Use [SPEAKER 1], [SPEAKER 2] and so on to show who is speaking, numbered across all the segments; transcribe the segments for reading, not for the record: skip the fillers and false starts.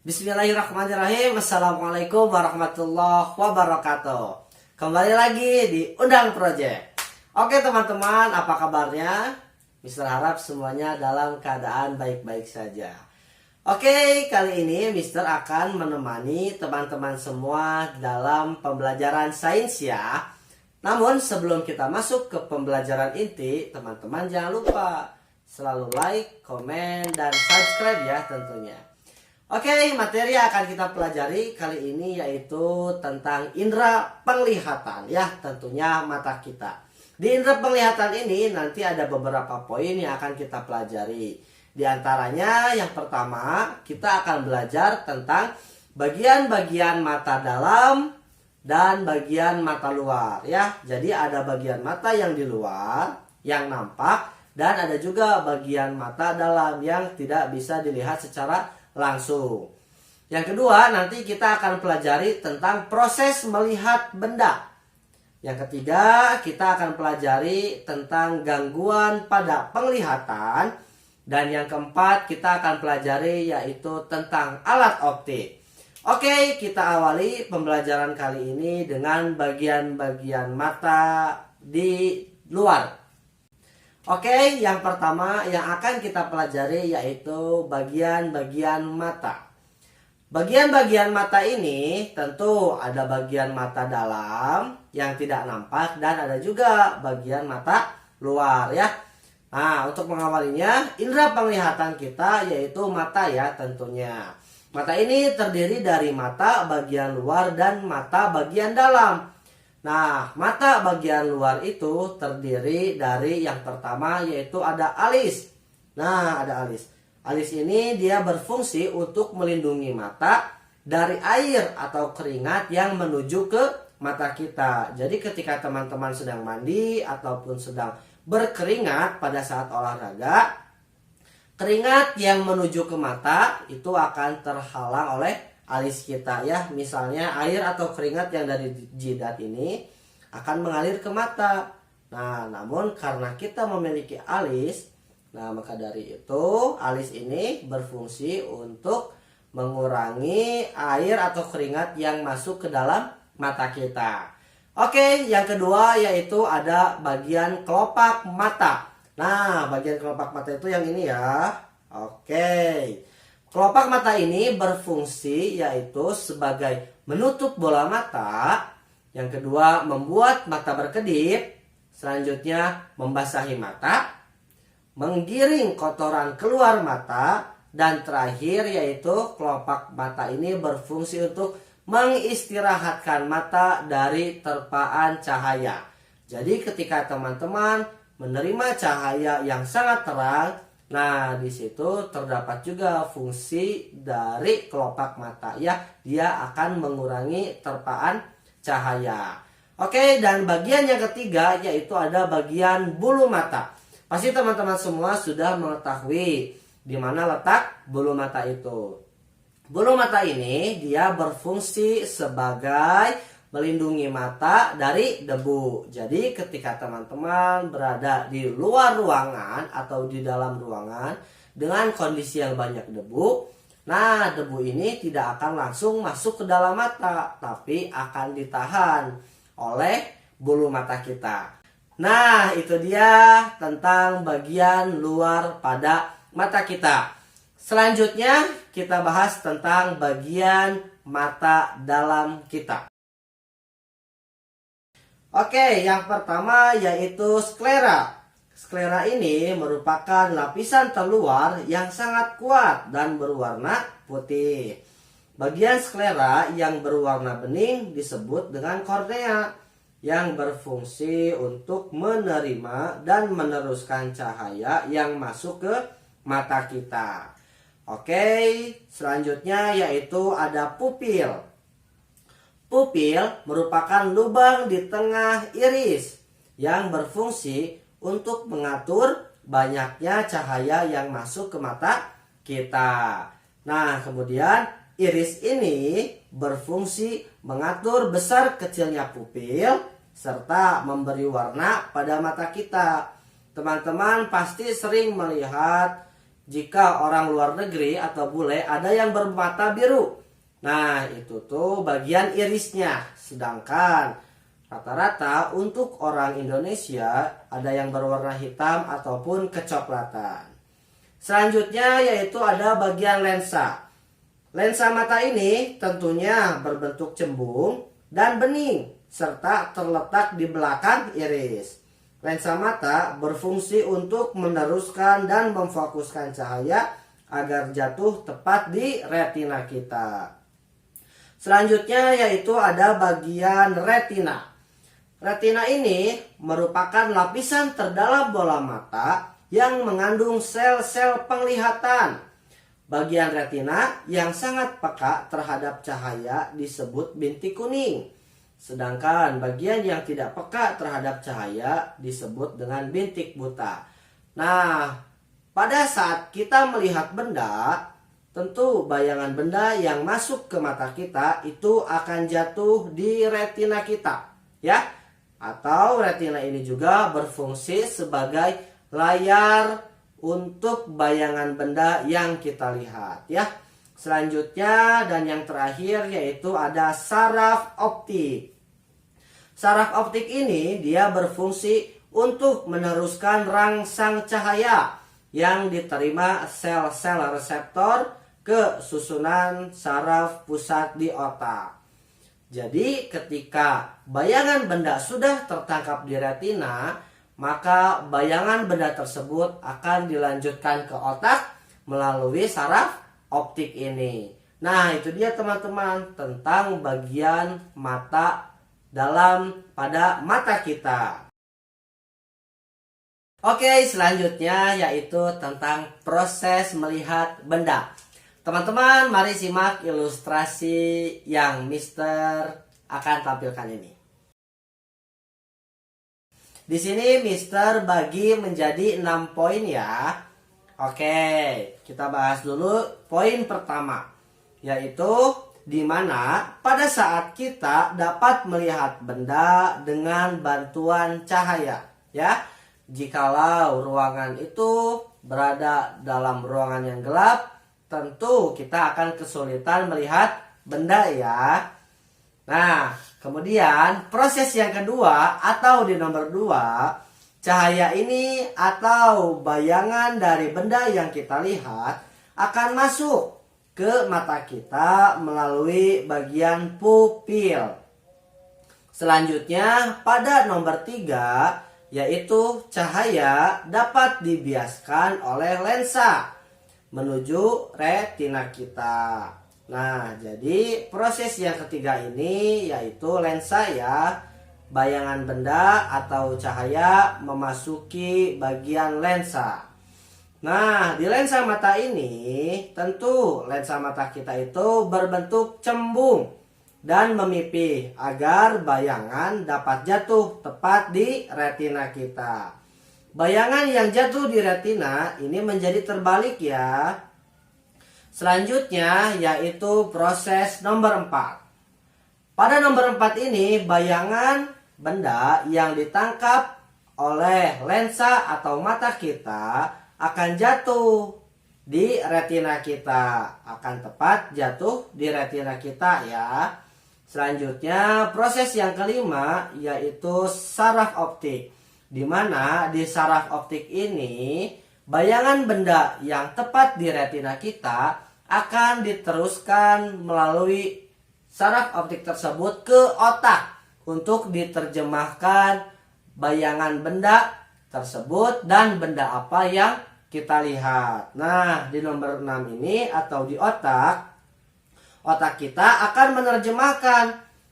[SPEAKER 1] Bismillahirrahmanirrahim. Assalamualaikum warahmatullahi wabarakatuh. Kembali lagi di Undang Project. Oke teman-teman, apa kabarnya? Mister harap semuanya dalam keadaan baik-baik saja. Oke, kali ini Mister akan menemani teman-teman semua dalam pembelajaran sains ya. Namun sebelum kita masuk ke pembelajaran inti, teman-teman jangan lupa selalu like, komen, dan subscribe ya tentunya. Oke, materi yang akan kita pelajari kali ini yaitu tentang indera penglihatan ya, tentunya mata kita. Di indera penglihatan ini nanti ada beberapa poin yang akan kita pelajari. Di antaranya yang pertama kita akan belajar tentang bagian-bagian mata dalam dan bagian mata luar ya. Jadi ada bagian mata yang di luar yang nampak dan ada juga bagian mata dalam yang tidak bisa dilihat secara langsung. Yang kedua, nanti kita akan pelajari tentang proses melihat benda. Yang ketiga, kita akan pelajari tentang gangguan pada penglihatan. Dan yang keempat, kita akan pelajari yaitu tentang alat optik. Oke, kita awali pembelajaran kali ini dengan bagian-bagian mata di luar. Oke, yang pertama yang akan kita pelajari yaitu bagian-bagian mata. Bagian-bagian mata ini tentu ada bagian mata dalam yang tidak nampak dan ada juga bagian mata luar ya. Nah, untuk mengawalinya, indera penglihatan kita yaitu mata ya tentunya. Mata ini terdiri dari mata bagian luar dan mata bagian dalam. Nah, mata bagian luar itu terdiri dari yang pertama yaitu ada alis. Nah, ada alis. Alis ini dia berfungsi untuk melindungi mata dari air atau keringat yang menuju ke mata kita. Jadi ketika teman-teman sedang mandi ataupun sedang berkeringat pada saat olahraga, keringat yang menuju ke mata itu akan terhalang oleh alis kita ya. Misalnya air atau keringat yang dari jidat ini akan mengalir ke mata. Nah, namun karena kita memiliki alis, nah maka dari itu alis ini berfungsi untuk mengurangi air atau keringat yang masuk ke dalam mata kita. Oke, yang kedua yaitu ada bagian kelopak mata. Nah, bagian kelopak mata itu yang ini ya. Oke. Kelopak mata ini berfungsi yaitu sebagai menutup bola mata. Yang kedua membuat mata berkedip. Selanjutnya membasahi mata. Menggiring kotoran keluar mata. Dan terakhir yaitu kelopak mata ini berfungsi untuk mengistirahatkan mata dari terpaan cahaya. Jadi ketika teman-teman menerima cahaya yang sangat terang, nah, di situ terdapat juga fungsi dari kelopak mata ya. Dia akan mengurangi terpaan cahaya. Oke, dan bagian yang ketiga yaitu ada bagian bulu mata. Pasti teman-teman semua sudah mengetahui di mana letak bulu mata itu. Bulu mata ini dia berfungsi sebagai melindungi mata dari debu. Jadi ketika teman-teman berada di luar ruangan atau di dalam ruangan dengan kondisi yang banyak debu, nah debu ini tidak akan langsung masuk ke dalam mata, tapi akan ditahan oleh bulu mata kita. Nah, itu dia tentang bagian luar pada mata kita. Selanjutnya kita bahas tentang bagian mata dalam kita. Oke, yang pertama yaitu sklera. Sklera ini merupakan lapisan terluar yang sangat kuat dan berwarna putih. Bagian sklera yang berwarna bening disebut dengan kornea yang berfungsi untuk menerima dan meneruskan cahaya yang masuk ke mata kita. Oke, selanjutnya yaitu ada pupil. Pupil merupakan lubang di tengah iris yang berfungsi untuk mengatur banyaknya cahaya yang masuk ke mata kita. Nah, kemudian iris ini berfungsi mengatur besar kecilnya pupil serta memberi warna pada mata kita. Teman-teman pasti sering melihat jika orang luar negeri atau bule ada yang bermata biru. Nah, itu tuh bagian irisnya. Sedangkan rata-rata untuk orang Indonesia ada yang berwarna hitam ataupun kecoklatan. Selanjutnya yaitu ada bagian lensa. Lensa mata ini tentunya berbentuk cembung dan bening serta terletak di belakang iris. Lensa mata berfungsi untuk meneruskan dan memfokuskan cahaya agar jatuh tepat di retina kita. Selanjutnya yaitu ada bagian retina. Retina ini merupakan lapisan terdalam bola mata yang mengandung sel-sel penglihatan. Bagian retina yang sangat peka terhadap cahaya disebut bintik kuning. Sedangkan bagian yang tidak peka terhadap cahaya disebut dengan bintik buta. Nah, pada saat kita melihat benda, tentu bayangan benda yang masuk ke mata kita itu akan jatuh di retina kita, ya. Atau retina ini juga berfungsi sebagai layar untuk bayangan benda yang kita lihat, ya. Selanjutnya dan yang terakhir yaitu ada saraf optik. Saraf optik ini dia berfungsi untuk meneruskan rangsang cahaya yang diterima sel-sel reseptor ke susunan saraf pusat di otak. Jadi ketika bayangan benda sudah tertangkap di retina, maka bayangan benda tersebut akan dilanjutkan ke otak melalui saraf optik ini. Nah, itu dia teman-teman tentang bagian mata pada mata kita. Oke, selanjutnya yaitu tentang proses melihat benda. Teman-teman, mari simak ilustrasi yang Mister akan tampilkan ini. Di sini Mister bagi menjadi 6 poin ya. Oke, kita bahas dulu poin pertama, yaitu di mana pada saat kita dapat melihat benda dengan bantuan cahaya, ya. Jikalau ruangan itu berada dalam ruangan yang gelap, tentu kita akan kesulitan melihat benda ya. Nah, kemudian proses yang kedua atau di nomor 2, cahaya ini atau bayangan dari benda yang kita lihat akan masuk ke mata kita melalui bagian pupil. Selanjutnya pada nomor 3 yaitu cahaya dapat dibiaskan oleh lensa menuju retina kita. Nah, jadi proses yang ketiga ini yaitu lensa ya. Bayangan benda atau cahaya memasuki bagian lensa. Nah, di lensa mata ini, tentu lensa mata kita itu berbentuk cembung dan memipih agar bayangan dapat jatuh tepat di retina kita. Bayangan yang jatuh di retina ini menjadi terbalik ya. Selanjutnya yaitu proses nomor 4. Pada nomor 4 ini, bayangan benda yang ditangkap oleh lensa atau mata kita akan jatuh di retina kita, akan tepat jatuh di retina kita ya. Selanjutnya proses yang kelima yaitu saraf optik, di mana di saraf optik ini bayangan benda yang tepat di retina kita akan diteruskan melalui saraf optik tersebut ke otak untuk diterjemahkan bayangan benda tersebut dan benda apa yang kita lihat. Nah, di nomor 6 ini atau di otak kita akan menerjemahkan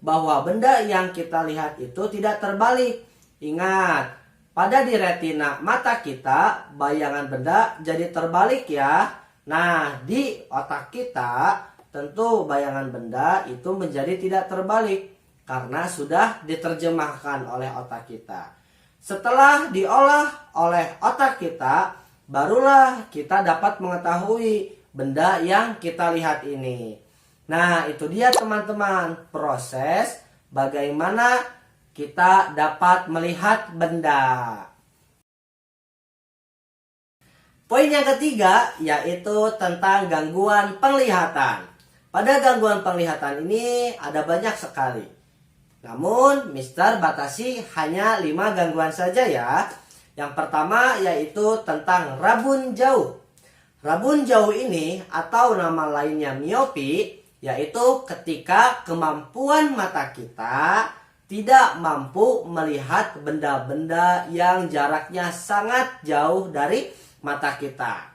[SPEAKER 1] bahwa benda yang kita lihat itu tidak terbalik. Ingat, pada di retina mata kita bayangan benda jadi terbalik ya. Nah, di otak kita tentu bayangan benda itu menjadi tidak terbalik karena sudah diterjemahkan oleh otak kita. Setelah diolah oleh otak kita, barulah kita dapat mengetahui benda yang kita lihat ini. Nah, itu dia teman-teman proses bagaimana kita dapat melihat benda. Poin yang ketiga yaitu tentang gangguan penglihatan. Pada gangguan penglihatan ini ada banyak sekali. Namun, Mister batasi hanya 5 gangguan saja ya. Yang pertama yaitu tentang rabun jauh. Rabun jauh ini atau nama lainnya miopi, yaitu ketika kemampuan mata kita tidak mampu melihat benda-benda yang jaraknya sangat jauh dari mata kita.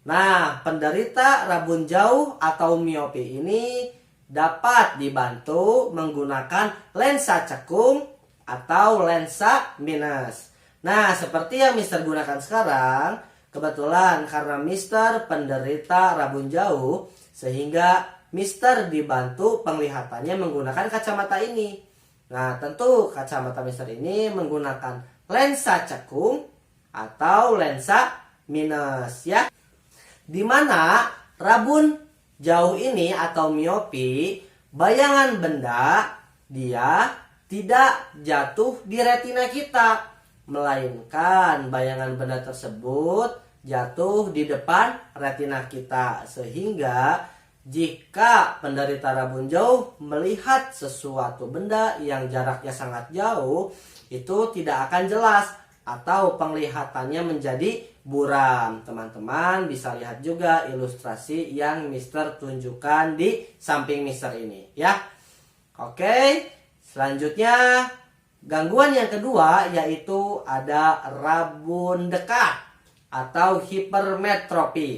[SPEAKER 1] Nah, penderita rabun jauh atau miopi ini dapat dibantu menggunakan lensa cekung atau lensa minus. Nah, seperti yang Mister gunakan sekarang, kebetulan karena Mister penderita rabun jauh, sehingga Mister dibantu penglihatannya menggunakan kacamata ini. Nah, tentu kacamata Mister ini menggunakan lensa cekung atau lensa minus ya. Dimana rabun jauh ini atau miopi, bayangan benda dia tidak jatuh di retina kita, melainkan bayangan benda tersebut jatuh di depan retina kita. Sehingga jika penderita rabun jauh melihat sesuatu benda yang jaraknya sangat jauh, itu tidak akan jelas atau penglihatannya menjadi buram. Teman-teman bisa lihat juga ilustrasi yang Mister tunjukkan di samping Mister ini ya. Oke, selanjutnya gangguan yang kedua yaitu ada rabun dekat atau hipermetropi.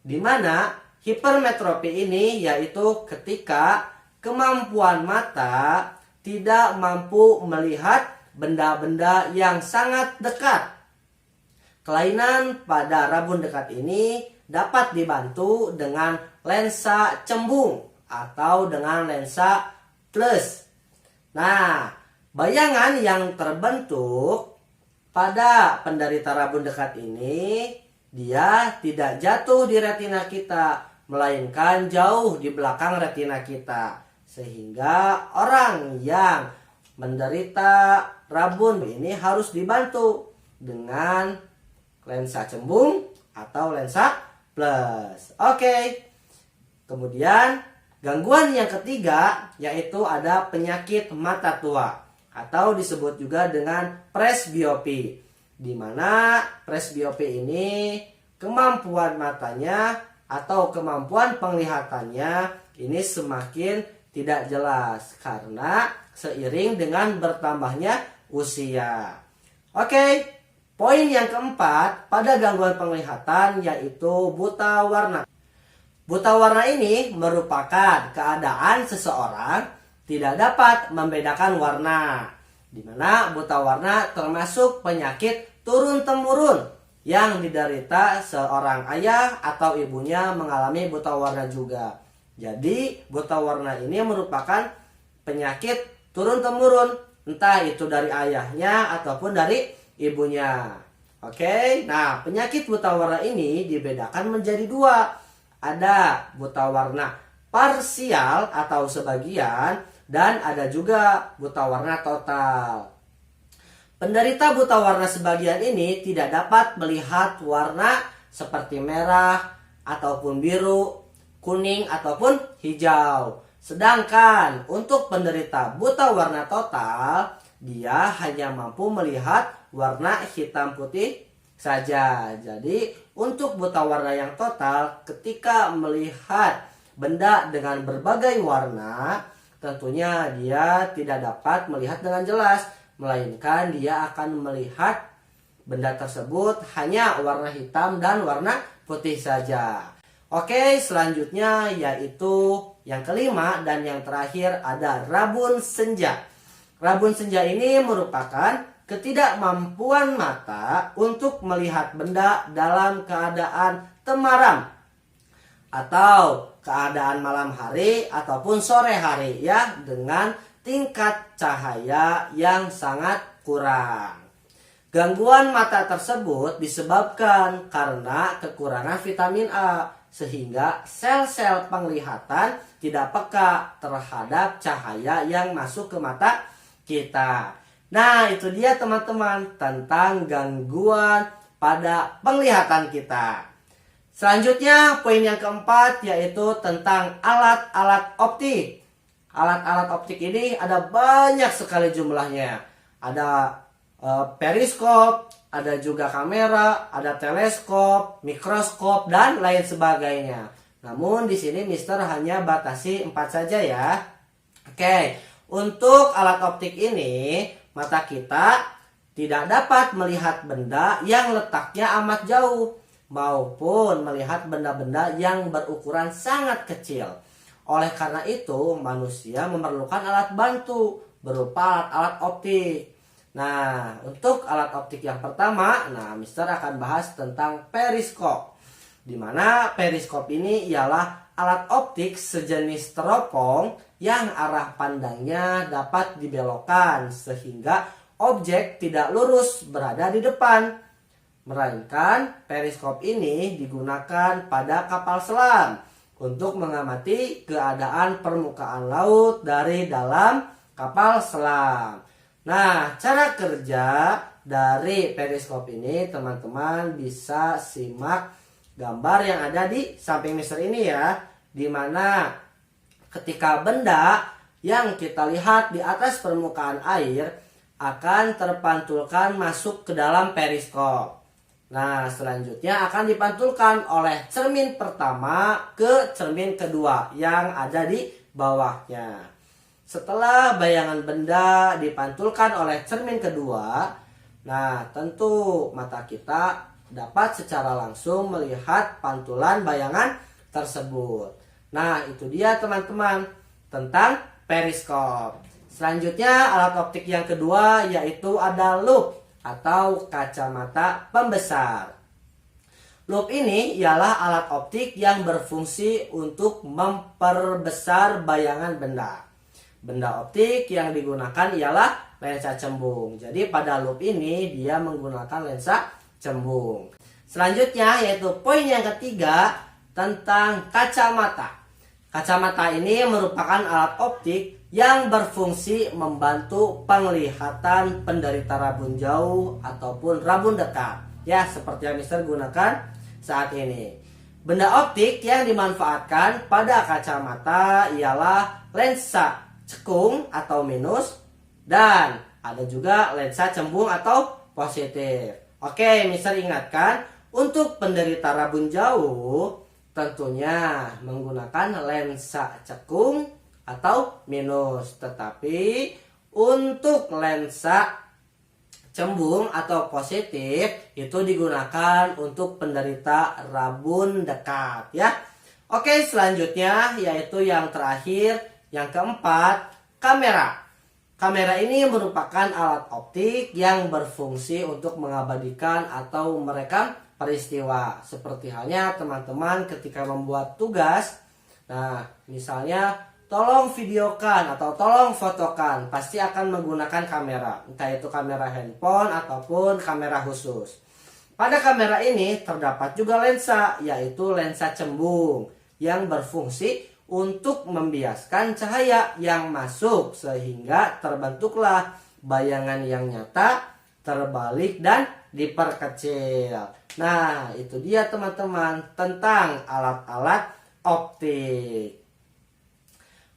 [SPEAKER 1] Di mana hipermetropi ini yaitu ketika kemampuan mata tidak mampu melihat benda-benda yang sangat dekat. Kelainan pada rabun dekat ini dapat dibantu dengan lensa cembung atau dengan lensa plus. Nah, bayangan yang terbentuk pada penderita rabun dekat ini, dia tidak jatuh di retina kita, melainkan jauh di belakang retina kita. Sehingga orang yang menderita rabun ini harus dibantu dengan lensa cembung atau lensa plus. Oke. Kemudian gangguan yang ketiga yaitu ada penyakit mata tua atau disebut juga dengan presbiopi. Di mana presbiopi ini kemampuan matanya atau kemampuan penglihatannya ini semakin tidak jelas karena seiring dengan bertambahnya usia. Oke, poin yang keempat pada gangguan penglihatan yaitu buta warna. Buta warna ini merupakan keadaan seseorang tidak dapat membedakan warna. Di mana buta warna termasuk penyakit turun-temurun yang diderita seorang ayah atau ibunya mengalami buta warna juga. Jadi buta warna ini merupakan penyakit turun-temurun, entah itu dari ayahnya ataupun dari ibunya. Oke, nah penyakit buta warna ini dibedakan menjadi 2. Ada buta warna parsial atau sebagian, dan ada juga buta warna total. Penderita buta warna sebagian ini tidak dapat melihat warna seperti merah ataupun biru, kuning ataupun hijau. Sedangkan untuk penderita buta warna total, dia hanya mampu melihat warna hitam putih saja. Jadi untuk buta warna yang total, ketika melihat benda dengan berbagai warna, tentunya dia tidak dapat melihat dengan jelas, melainkan dia akan melihat benda tersebut hanya warna hitam dan warna putih saja. Oke, selanjutnya yaitu yang kelima dan yang terakhir ada rabun senja. Rabun senja ini merupakan ketidakmampuan mata untuk melihat benda dalam keadaan temaram atau keadaan malam hari ataupun sore hari ya, dengan tingkat cahaya yang sangat kurang. Gangguan mata tersebut disebabkan karena kekurangan vitamin A, sehingga sel-sel penglihatan tidak peka terhadap cahaya yang masuk ke mata kita. Nah, itu dia teman-teman tentang gangguan pada penglihatan kita. Selanjutnya poin yang keempat yaitu tentang alat-alat optik. Alat-alat optik ini ada banyak sekali jumlahnya. Ada periskop, ada juga kamera, ada teleskop, mikroskop, dan lain sebagainya. Namun di sini Mister hanya batasi 4 saja ya. Oke, untuk alat optik ini mata kita tidak dapat melihat benda yang letaknya amat jauh maupun melihat benda-benda yang berukuran sangat kecil. Oleh karena itu, manusia memerlukan alat bantu berupa alat-alat optik. Nah, untuk alat optik yang pertama, Mister akan bahas tentang periskop. Di mana periskop ini ialah alat optik sejenis teropong yang arah pandangnya dapat dibelokkan sehingga objek tidak lurus berada di depan. Melainkan periskop ini digunakan pada kapal selam untuk mengamati keadaan permukaan laut dari dalam kapal selam. Nah, cara kerja dari periskop ini teman-teman bisa simak gambar yang ada di samping Mister ini ya, dimana ketika benda yang kita lihat di atas permukaan air akan terpantulkan masuk ke dalam periskop. Nah, selanjutnya akan dipantulkan oleh cermin pertama ke cermin kedua yang ada di bawahnya. Setelah bayangan benda dipantulkan oleh cermin kedua, tentu mata kita dapat secara langsung melihat pantulan bayangan tersebut. Nah, itu dia teman-teman tentang periskop. Selanjutnya alat optik yang kedua yaitu ada lup atau kacamata pembesar. Lup ini ialah alat optik yang berfungsi untuk memperbesar bayangan benda. Benda optik yang digunakan ialah lensa cembung. Jadi pada lup ini dia menggunakan lensa cembung. Selanjutnya yaitu poin yang ketiga tentang kacamata. Kacamata ini merupakan alat optik yang berfungsi membantu penglihatan penderita rabun jauh ataupun rabun dekat. Ya, seperti yang Mister gunakan saat ini. Benda optik yang dimanfaatkan pada kacamata ialah lensa cekung atau minus dan ada juga lensa cembung atau positif. Oke, Mister ingatkan untuk penderita rabun jauh tentunya menggunakan lensa cekung atau minus, tetapi untuk lensa cembung atau positif itu digunakan untuk penderita rabun dekat ya. Oke, selanjutnya yaitu yang terakhir, yang keempat, kamera. Kamera ini merupakan alat optik yang berfungsi untuk mengabadikan atau merekam peristiwa. Seperti halnya teman-teman ketika membuat tugas. Nah, misalnya tolong videokan atau tolong fotokan, pasti akan menggunakan kamera. Entah itu kamera handphone ataupun kamera khusus. Pada kamera ini terdapat juga lensa, yaitu lensa cembung yang berfungsi untuk membiaskan cahaya yang masuk sehingga terbentuklah bayangan yang nyata, terbalik dan diperkecil. Nah, itu dia teman-teman tentang alat-alat optik.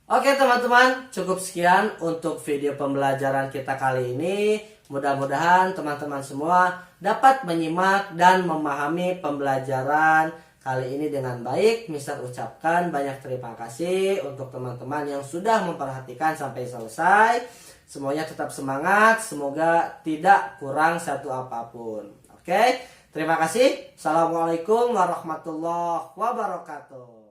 [SPEAKER 1] Oke teman-teman, cukup sekian untuk video pembelajaran kita kali ini. Mudah-mudahan teman-teman semua dapat menyimak dan memahami pembelajaran kali ini dengan baik. Mister ucapkan banyak terima kasih untuk teman-teman yang sudah memperhatikan sampai selesai. Semuanya tetap semangat, semoga tidak kurang satu apapun. Oke, terima kasih. Assalamualaikum warahmatullahi wabarakatuh.